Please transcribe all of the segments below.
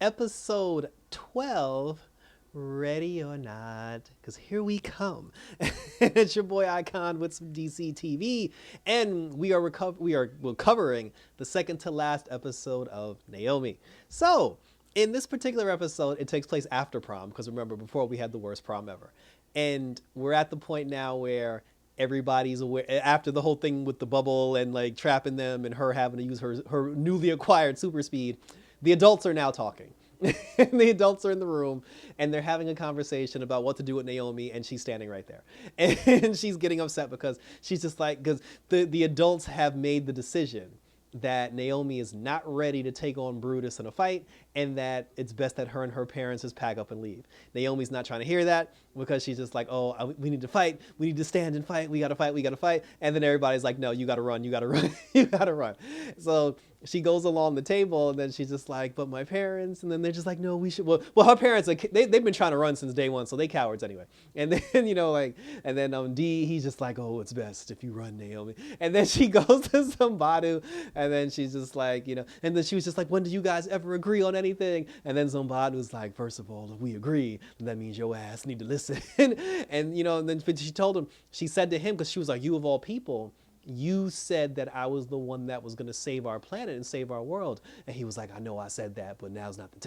episode 12, ready or not, because here we come. It's your boy Icon with some DC TV, and we're covering the second to last episode of Naomi. So, in this particular episode, it takes place after prom, because remember, before we had the worst prom ever. And we're at the point now where everybody's aware after the whole thing with the bubble and like trapping them and her having to use her newly acquired super speed. The adults are now talking. The adults are in the room and they're having a conversation about what to do with Naomi, and she's standing right there. And she's getting upset because she's just like, because the adults have made the decision that Naomi is not ready to take on Brootis in a fight, and that it's best that her and her parents just pack up and leave. Naomi's not trying to hear that because she's just like, oh, we need to fight. We need to stand and fight. We got to fight. We got to fight. And then everybody's like, no, you got to run. You got to run. You got to run. So she goes along the table, and then she's just like, but my parents. And then they're just like, no, we should. Well, her parents, they've been trying to run since day one, so they cowards anyway. And then, and then D, he's just like, oh, it's best if you run, Naomi. And then she goes to Zombadu, and then she's just like, and then she was just like, when do you guys ever agree on anything? And then Zombadu was like, first of all, if we agree, then that means your ass need to listen. And, and then she told him, she said to him, because she was like, you of all people, you said that I was the one that was going to save our planet and save our world. And he was like, I know I said that, but now's not the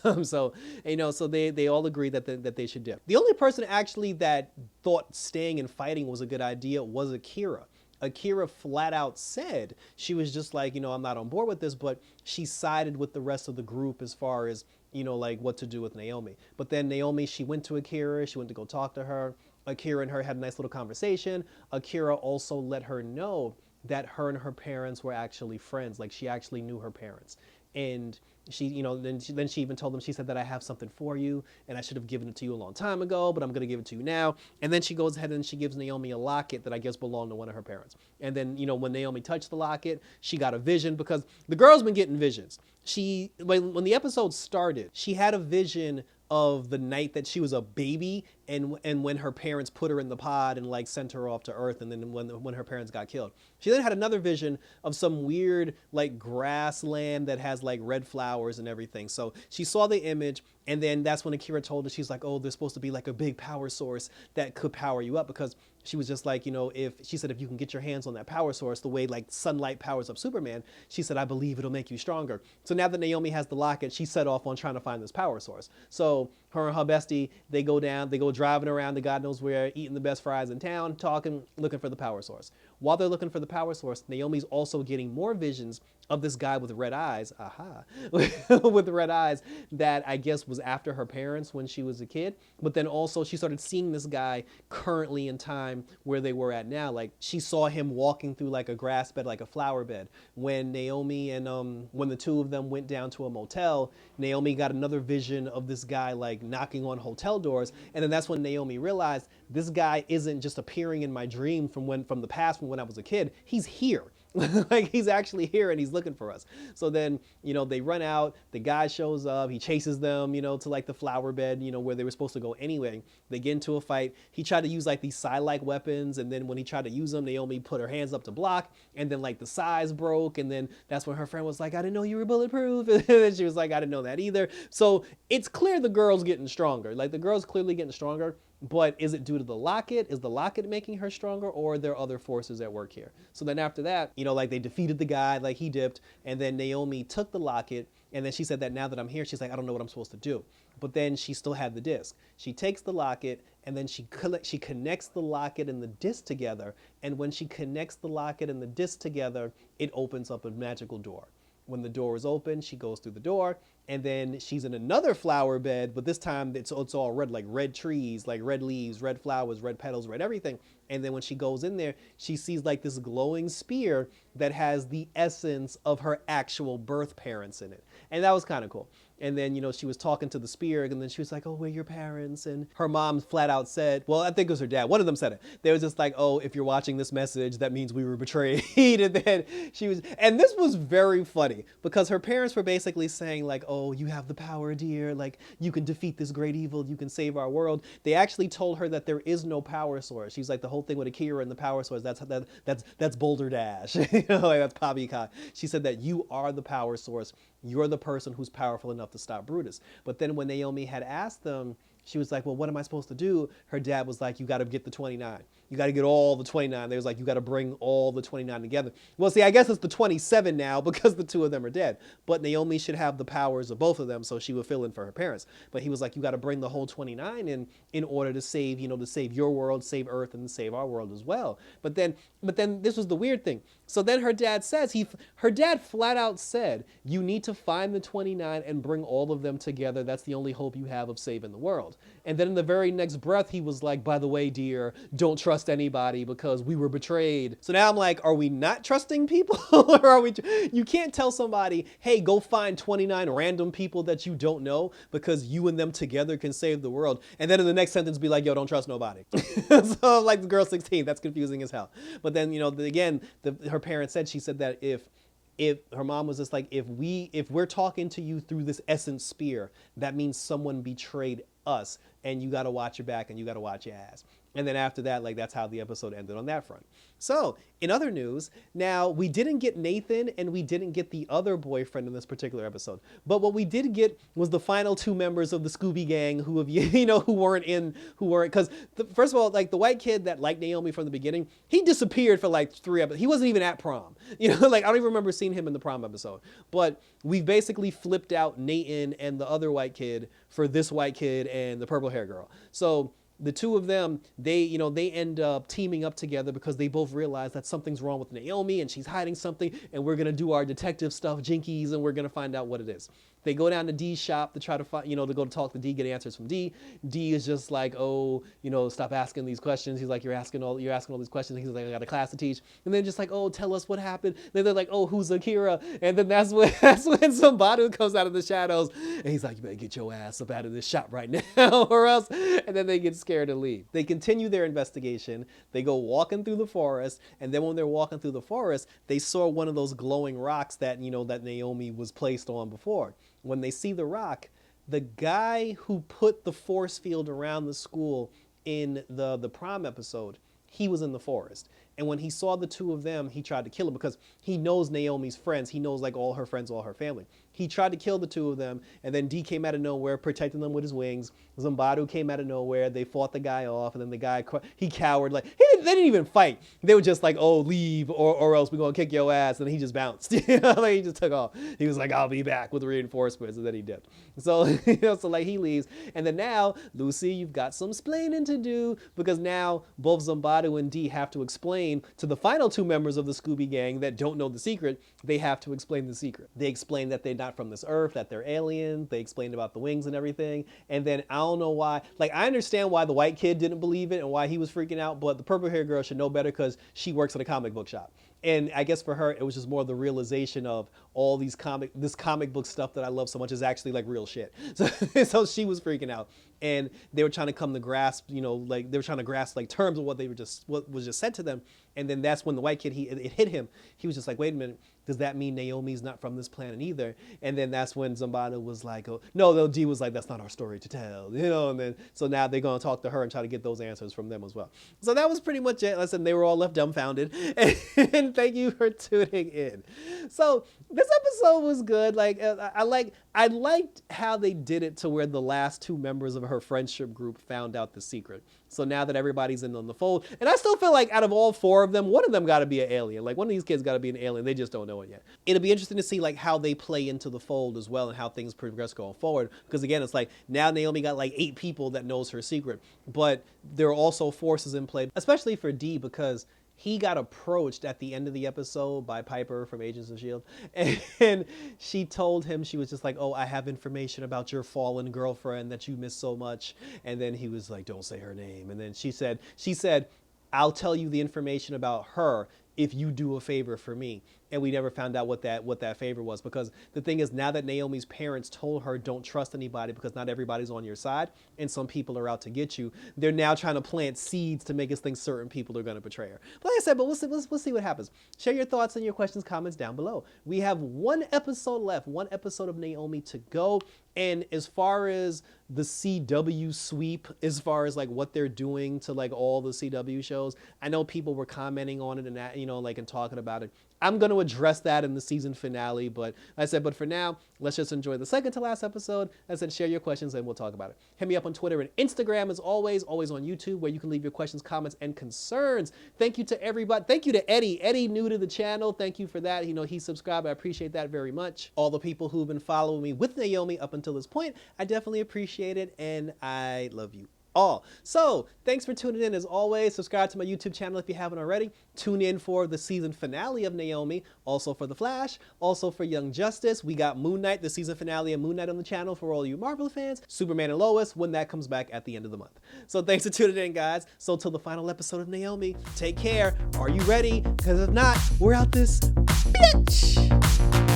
time. So they all agreed that they should dip. The only person actually that thought staying and fighting was a good idea was Akira. Akira flat out said she was just like, I'm not on board with this, but she sided with the rest of the group as far as, like what to do with Naomi. But then Naomi, she went to Akira, she went to go talk to her. Akira and her had a nice little conversation. Akira also let her know that her and her parents were actually friends. Like, she actually knew her parents. And she, then she even told them, she said that I have something for you and I should have given it to you a long time ago, but I'm going to give it to you now. And then she goes ahead and she gives Naomi a locket that I guess belonged to one of her parents. And then, when Naomi touched the locket, she got a vision, because the girl's been getting visions. When the episode started, she had a vision of the night that she was a baby, and when her parents put her in the pod and like sent her off to Earth, and then when her parents got killed. She then had another vision of some weird like grassland that has like red flowers and everything. So she saw the image, and then that's when Akira told her, she's like, oh, there's supposed to be like a big power source that could power you up, because she was just like, if she said, if you can get your hands on that power source, the way like sunlight powers up Superman, she said, I believe it'll make you stronger. So now that Naomi has the locket, she set off on trying to find this power source. So her and her bestie, they go driving around to God knows where, eating the best fries in town, talking, looking for the power source. While they're looking for the power source, Naomi's also getting more visions of this guy with red eyes, with red eyes, that I guess was after her parents when she was a kid. But then also she started seeing this guy currently in time where they were at now. Like, she saw him walking through like a grass bed, like a flower bed. When Naomi and when the two of them went down to a motel, Naomi got another vision of this guy like knocking on hotel doors. And then that's when Naomi realized this guy isn't just appearing in my dream from the past, from when I was a kid. He's here. Like, he's actually here and he's looking for us. So then, they run out, the guy shows up, he chases them, to like the flower bed, where they were supposed to go anyway. They get into a fight. He tried to use like these Psy-like weapons, and then when he tried to use them, Naomi put her hands up to block, and then like the size broke, and then that's when her friend was like, I didn't know you were bulletproof. And then she was like, I didn't know that either. So it's clear the girl's getting stronger. Like, the girl's clearly getting stronger. But is it due to the locket? Is the locket making her stronger, or are there other forces at work here? So then after that, like, they defeated the guy, like he dipped, and then Naomi took the locket, and then she said that now that I'm here, she's like, I don't know what I'm supposed to do. But then she still had the disc. She takes the locket, and then she connects the locket and the disc together, and when she connects the locket and the disc together, it opens up a magical door. When the door is open, she goes through the door, and then she's in another flower bed, but this time it's all red, like red trees, like red leaves, red flowers, red petals, red everything. And then when she goes in there, she sees like this glowing spear that has the essence of her actual birth parents in it. And that was kind of cool. And then, she was talking to the spear, and then she was like, oh, where are your parents? And her mom flat out said, well, I think it was her dad. One of them said it. They was just like, oh, if you're watching this message, that means we were betrayed. And then and this was very funny, because her parents were basically saying like, oh, you have the power, dear. Like, you can defeat this great evil. You can save our world. They actually told her that there is no power source. She's like, the whole thing with Akira and the power source, that's Boulder Dash. Like, that's poppycock. She said that you are the power source. you're the person who's powerful enough to stop Brutus. But then when Naomi had asked them, she was like, well, what am I supposed to do? Her dad was like, you got to get the 29. You got to get all the 29. They was like, you got to bring all the 29 together. Well, see, I guess it's the 27 now because the two of them are dead. But Naomi should have the powers of both of them, so she would fill in for her parents. But he was like, you got to bring the whole 29 in order to save, to save your world, save Earth, and save our world as well. But then this was the weird thing. So then her dad says, her dad flat out said, you need to find the 29 and bring all of them together. That's the only hope you have of saving the world. And then in the very next breath, he was like, by the way, dear, don't trust anybody because we were betrayed. So now I'm like, are we not trusting people? Or are we? You can't tell somebody, hey, go find 29 random people that you don't know because you and them together can save the world. And then in the next sentence be like, yo, don't trust nobody. So like the girl 16, that's confusing as hell. But then, again, her parents said, she said that if her mom was just like, if we're talking to you through this essence spear, that means someone betrayed us, and you got to watch your back and you got to watch your ass. And then after that, like, that's how the episode ended on that front. So in other news, now we didn't get Nathan and we didn't get the other boyfriend in this particular episode. But what we did get was the final two members of the Scooby Gang who weren't, because first of all, like the white kid that liked Naomi from the beginning, he disappeared for like 3 episodes. He wasn't even at prom. Like I don't even remember seeing him in the prom episode. But we've basically flipped out Nathan and the other white kid for this white kid and the purple hair girl. So the two of them, they end up teaming up together because they both realize that something's wrong with Naomi and she's hiding something, and we're going to do our detective stuff, jinkies, and we're going to find out what it is. They go down to Dee's shop to try to find, to go to talk to Dee, get answers from Dee. Dee is just like, oh, stop asking these questions. He's like, you're asking all these questions. He's like, I got a class to teach. And then just like, oh, tell us what happened. And then they're like, oh, who's Akira? And then that's when Zambadu comes out of the shadows. And he's like, you better get your ass up out of this shop right now or else. And then they get scared and leave. They continue their investigation. They go walking through the forest. And then when they're walking through the forest, they saw one of those glowing rocks that, that Naomi was placed on before. When they see the rock, the guy who put the force field around the school in the prom episode, he was in the forest. And when he saw the two of them, he tried to kill him because he knows Naomi's friends. He knows like all her friends, all her family. He tried to kill the two of them, and then Dee came out of nowhere, protecting them with his wings. Zambadu came out of nowhere. They fought the guy off, and then the guy, he cowered. Like they didn't even fight. They were just like, oh, leave, or else we're going to kick your ass. And he just bounced. Like he just took off. He was like, I'll be back with reinforcements, and then he dipped. So, so like he leaves. And then now, Lucy, you've got some splaining to do, because now both Zambadu and Dee have to explain to the final two members of the Scooby Gang that don't know the secret. They have to explain the secret. They explain that they're not from this earth, that they're aliens. They explained about the wings and everything. And then I don't know why, like I understand why the white kid didn't believe it and why he was freaking out, but the purple hair girl should know better because she works at a comic book shop. And I guess for her, it was just more the realization of all this comic book stuff that I love so much is actually like real shit. So she was freaking out, and they were trying to come to grasp, like they were trying to grasp like terms of what was just said to them. And then that's when the white kid, it hit him. He was just like, wait a minute, does that mean Naomi's not from this planet either? And then that's when Zambada was like, oh, no, Dee was like, that's not our story to tell, and then, so now they're going to talk to her and try to get those answers from them as well. So that was pretty much it. Listen, they were all left dumbfounded, and thank you for tuning in. So this episode was good. Like, I liked how they did it to where the last two members of her friendship group found out the secret. So now that everybody's in on the fold, and I still feel like out of all four of them, one of them got to be an alien. Like one of these kids got to be an alien. They just don't know it yet. It'll be interesting to see like how they play into the fold as well and how things progress going forward. Because again, it's like now Naomi got like 8 people that knows her secret, but there are also forces in play, especially for Dee, because he got approached at the end of the episode by Piper from Agents of S.H.I.E.L.D. And she told him, she was just like, oh, I have information about your fallen girlfriend that you miss so much. And then he was like, don't say her name. And then she said, I'll tell you the information about her if you do a favor for me. And we never found out what that favor was, because the thing is, now that Naomi's parents told her don't trust anybody because not everybody's on your side and some people are out to get you, they're now trying to plant seeds to make us think certain people are going to betray her. But like I said, but we'll see what happens. Share your thoughts and your questions, comments down below. We have one episode left, one episode of Naomi to go. And as far as the CW sweep, as far as like what they're doing to like all the CW shows, I know people were commenting on it and that, you know, like and talking about it. I'm going to address that in the season finale, but I said, but for now, let's just enjoy the second to last episode. I said, share your questions and we'll talk about it. Hit me up on Twitter and Instagram as always on YouTube, where you can leave your questions, comments, and concerns. Thank you to everybody. Thank you to Eddie. Eddie, new to the channel. Thank you for that. You know, he subscribed. I appreciate that very much. All the people who've been following me with Naomi up until this point, I definitely appreciate it, and I love you all. So thanks for tuning in as always. Subscribe to my YouTube channel if you haven't already. Tune in for the season finale of Naomi, also for The Flash, also for Young Justice. We got Moon Knight, the season finale of Moon Knight on the channel for all you Marvel fans. Superman and Lois when that comes back at the end of the month. So thanks for tuning in, guys. So till the final episode of Naomi, take care. Are you ready? Because if not, we're out this bitch.